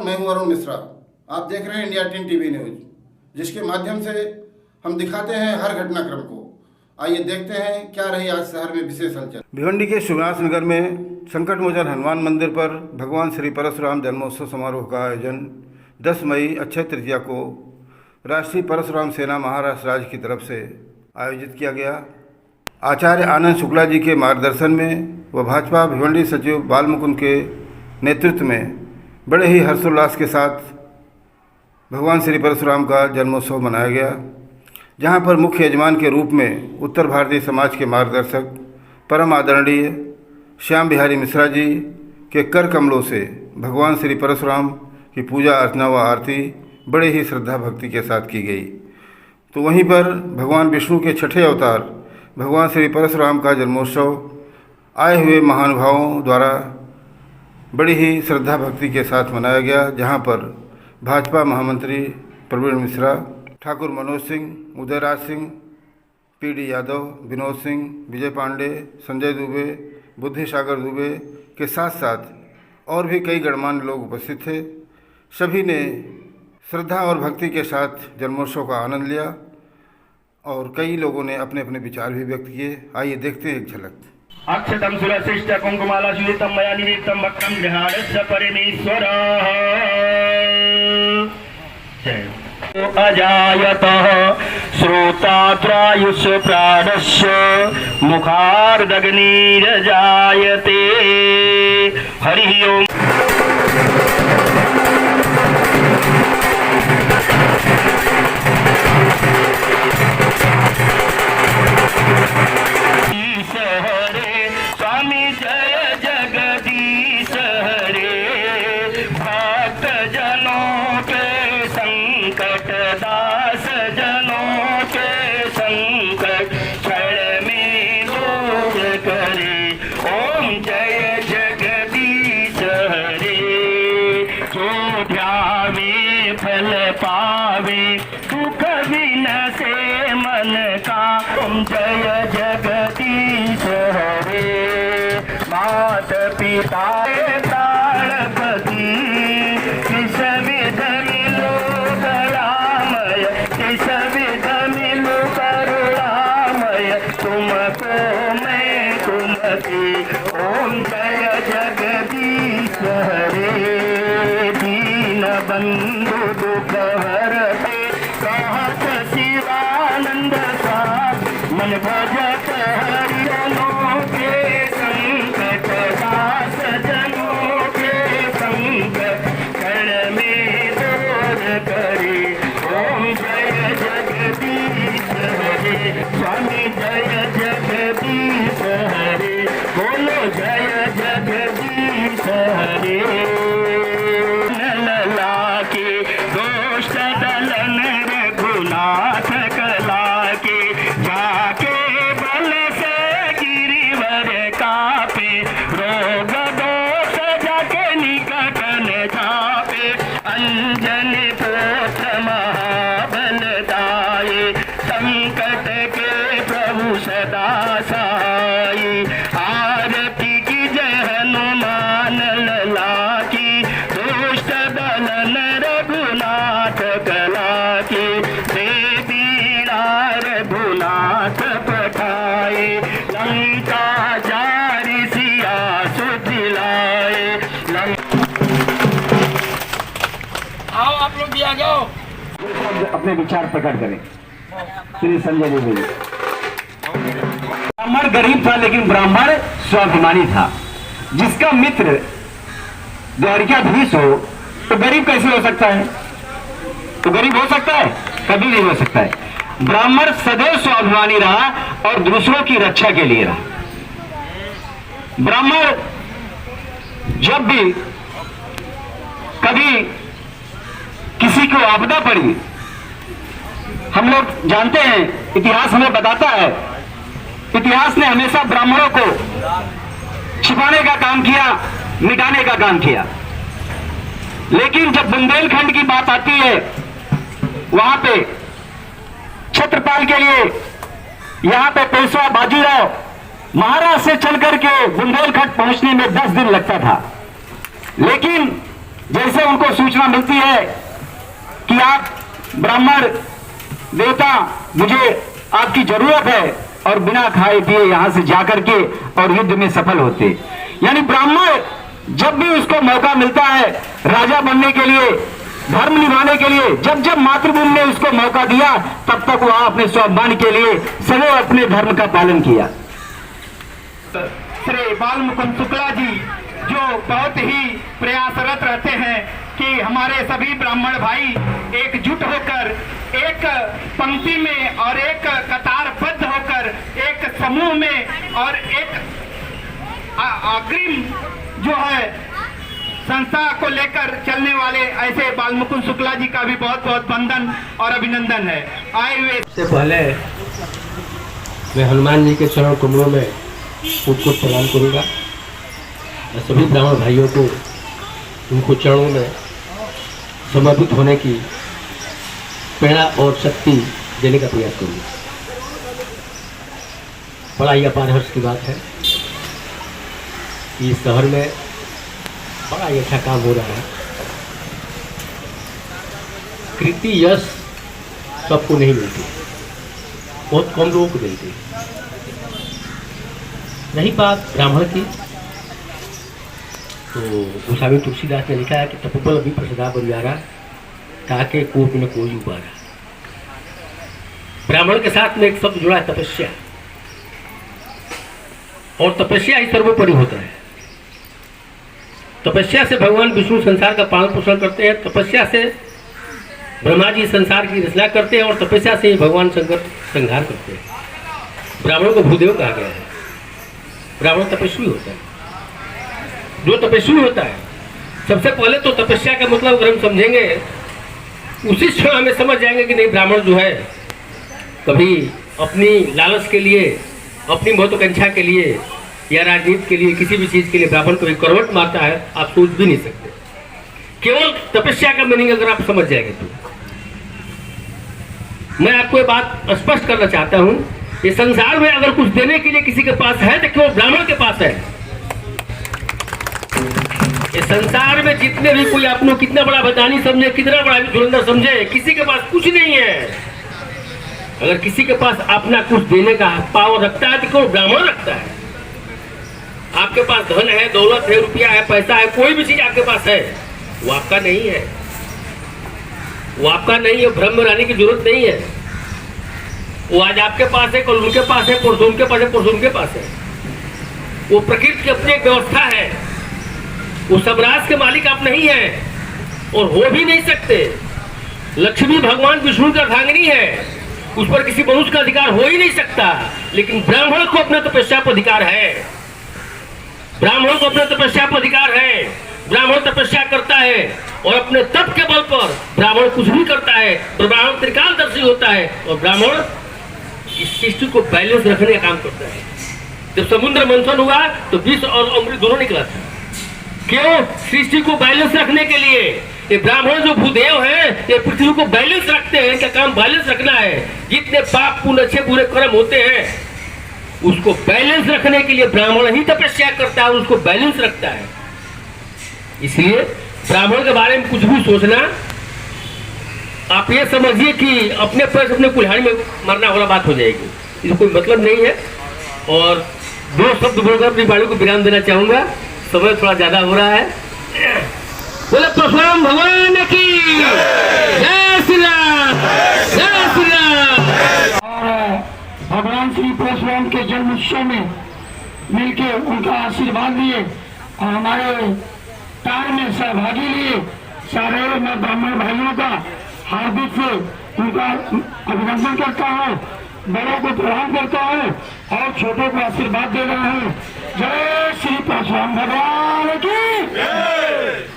मैं हूं अरुण मिश्रा। आप देख रहे हैं इंडिया 10 टीवी न्यूज, जिसके माध्यम से हम दिखाते हैं हर घटनाक्रम को। आइए देखते हैं क्या रही आज शहर में विशेष हलचल। भिवंडी के शिवनाथ नगर में संकट मोचन हनुमान मंदिर पर भगवान श्री परशुराम जन्मोत्सव समारोह का आयोजन 10 मई अक्षय तृतीया को राष्ट्रीय परशुराम सेना महाराष्ट्र राज्य की तरफ से आयोजित किया गया। आचार्य आनंद शुक्ला जी के मार्गदर्शन में व भाजपा भिवंडी सचिव बालमुकुंद के नेतृत्व में बड़े ही हर्षोल्लास के साथ भगवान श्री परशुराम का जन्मोत्सव मनाया गया, जहां पर मुख्य यजमान के रूप में उत्तर भारतीय समाज के मार्गदर्शक परम आदरणीय श्याम बिहारी मिश्रा जी के कर कमलों से भगवान श्री परशुराम की पूजा अर्चना व आरती बड़े ही श्रद्धा भक्ति के साथ की गई। तो वहीं पर भगवान विष्णु के छठे अवतार भगवान श्री परशुराम का जन्मोत्सव आए हुए महानुभावों द्वारा बड़ी ही श्रद्धा भक्ति के साथ मनाया गया, जहां पर भाजपा महामंत्री प्रवीण मिश्रा, ठाकुर मनोज सिंह, उदयराज सिंह, पीडी यादव, विनोद सिंह, विजय पांडे, संजय दुबे, बुद्धि सागर दुबे के साथ साथ और भी कई गणमान्य लोग उपस्थित थे। सभी ने श्रद्धा और भक्ति के साथ जन्मोत्सव का आनंद लिया और कई लोगों ने अपने अपने विचार भी व्यक्त किए। आइए देखते हैं एक झलक। अक्षतम सुरशिष्ट कुंकुमाला शुलितम मया निमित्तम वक्रम जहाडस्य परमेश्वर अजायतः श्रोतात्रायुष प्राणस्य मुखार्दग्निरजायते। हरि ओम। फल पावे दुख विनसे मन का। ओम जय जगदीश हरे। मात पिता ताड़पति किस विध मिलो करुणामय, किस विध मिलो करुणामय, तुमको मैं तुमकी। ओम जय जगदीश हरे। बंधु दुख हरते कहत शिवानंद साथ, मन भजत हरिजनों के संकट दास जनों के संकट क्षण में दूर करे। ओम जय जगदीश हरे। स्वामी जय जगदीश हरे। बोलो जय जगदीश हरे। रघुनाथ कला के जाके बल से गिरिवर कापे, रोग दोष जाके निकट न झापे। अंजनी पुत्र महाबल दाये, संकट के प्रभु सदा सहाय। आरती की जय हनुमान लला की, दुष्ट दलन रघुनाथ कला की। रघुनाथ पठाए, लंका जारी सिया सुधिलाए। आओ आप लोग भी आ जाओ, अपने विचार प्रकट करें। श्री संजय जी। ब्राह्मण गरीब था लेकिन ब्राह्मण स्वाभिमानी था। जिसका मित्र द्वारिकाधीश हो तो गरीब कैसे हो सकता है? तो गरीब हो सकता है? कभी नहीं हो सकता है। ब्राह्मण सदैव स्वाभिमानी रहा और दूसरों की रक्षा के लिए रहा। ब्राह्मण जब भी कभी किसी को आपदा पड़ी, हम लोग जानते हैं, इतिहास हमें बताता है, इतिहास ने हमेशा ब्राह्मणों को छिपाने का काम किया, मिटाने का काम किया। लेकिन जब बुंदेलखंड की बात आती है, वहां पे छत्रपाल के लिए यहाँ पे पेशवा बाजीराव महाराज से चल करके बुंदेलखंड पहुंचने में 10 दिन लगता था। लेकिन जैसे उनको सूचना मिलती है कि आप ब्राह्मण देवता, मुझे आपकी जरूरत है, और बिना खाए पिए यहां से जाकर के और युद्ध में सफल होते। यानी ब्राह्मण जब भी उसको मौका मिलता है राजा बनने के लिए, धर्म निभाने के लिए, जब जब मातृभूमि ने उसको मौका दिया, तब तक वह अपने स्वाभिमान के लिए सदैव अपने धर्म का पालन किया। श्री बाल मुकुंद शुक्ला जी जो बहुत ही प्रयासरत रहते हैं कि हमारे सभी ब्राह्मण भाई एकजुट होकर एक पंक्ति में और एक कतारबद्ध होकर एक समूह में और एक अग्रिम जो है संस्था को लेकर चलने वाले ऐसे बाल मुकुंद शुक्ला जी का भी बहुत बहुत वंदन और अभिनंदन है। आए हुए से पहले मैं हनुमान जी के चरण कमलों में कूट प्रणाम करूंगा और सभी ब्राह्मण भाइयों को उनको चरणों में समर्पित होने की प्रेरणा और शक्ति देने का प्रयास करूंगा। बड़ा ही अपार हर्ष की बात है कि इस शहर में बड़ा ही अच्छा काम हो रहा है। कृति यश सबको नहीं मिलती, बहुत कम लोगों को मिलती। रही बात ब्राह्मण की, तो गोस्वामी तुलसीदास ने लिखा है कि तपोबल अभी प्रसदा बरियारा ताके कोप न कोई उबारा। ब्राह्मण के साथ में एक शब्द जुड़ा है तपस्या, और तपस्या ही सर्वोपरि होता है। तपस्या से भगवान विष्णु संसार का पालन पोषण करते हैं, तपस्या से ब्रह्मा जी संसार की रचना करते हैं, और तपस्या से ही भगवान शंकर संहार करते हैं। ब्राह्मणों को भूदेव कहा गया है। ब्राह्मण तपस्वी होता है। जो तपस्वी होता है, सबसे पहले तो तपस्या का मतलब अगर हम समझेंगे, उसी क्षण हमें समझ जाएंगे कि नहीं, ब्राह्मण जो है कभी अपनी लालच के लिए, अपनी महत्वाकांक्षा के लिए या राजनीति के लिए, किसी भी चीज के लिए ब्राह्मण को करवट मारता है, आप सोच भी नहीं सकते। केवल तपस्या का मीनिंग अगर आप समझ जाएंगे तो। मैं आपको ये बात स्पष्ट करना चाहता हूं, ये संसार में अगर कुछ देने के लिए किसी के पास है तो केवल ब्राह्मण के पास है। ये संसार में जितने भी कोई आपको कितना बड़ा बदानी समझे, कितना बड़ा धुरंधर समझे, किसी के पास कुछ नहीं है। अगर किसी के पास अपना कुछ देने का पावर रखता है तो केवल ब्राह्मण रखता है। आपके पास धन है, दौलत है, रुपया है, पैसा है, कोई भी चीज आपके पास है, वो आपका नहीं है। वो आपका नहीं है, भ्रम में रहने की जरूरत नहीं है। वो आज आपके पास है, कल उनके पास है, परसों उनके पास है, परसों उनके पास है। वो प्रकृति की अपनी एक व्यवस्था है। वो साम्राज्य के मालिक आप नहीं हैं और हो भी नहीं सकते। लक्ष्मी भगवान विष्णु का अर्धांगिनी है, उस पर किसी मनुष्य का अधिकार हो ही नहीं सकता। लेकिन ब्राह्मण को अपना तपस्या पर अधिकार है। ब्राह्मण को अपना तपस्या पर अधिकार है। ब्राह्मण तपस्या करता है और अपने तप के बल पर ब्राह्मण कुछ भी करता है, तो ब्राह्मण त्रिकालदर्शी होता है। और ब्राह्मण इस सृष्टि को बैलेंस रखने का काम करता है। जब समुद्र मंथन हुआ तो विष और अमृत दोनों निकला था। क्यों? सृष्टि को बैलेंस रखने के लिए। ये ब्राह्मण जो भूदेव है, ये पृथ्वी को बैलेंस रखते हैं। इनका काम बैलेंस रखना है। जितने पाप पुण्य अच्छे बुरे कर्म होते हैं, उसको बैलेंस रखने के लिए ब्राह्मण ही तपस्या करता है, उसको बैलेंस रखता है। इसलिए ब्राह्मण के बारे में कुछ भी सोचना, आप ये समझिए कि अपने पैर अपने कुल्हाड़ी में मरना वाला बात हो जाएगी। इसको कोई मतलब नहीं है। और दो शब्द बोलकर अपनी वाणी को विराम देना चाहूंगा, समय थोड़ा ज्यादा हो रहा है। बोले परशुराम भगवान की जय श्री राम, जय श्री राम। और भगवान श्री परशुराम के जन्म उत्सव में मिलके उनका आशीर्वाद लिए और हमारे कार्य में सहभागी लिए सारे मैं ब्राह्मण भाइयों का हार्दिक से उनका अभिनंदन करता हूँ, बड़ों को प्रणाम करता हूँ और छोटों को आशीर्वाद दे रहा हूँ। जय श्री परशुराम भगवान की।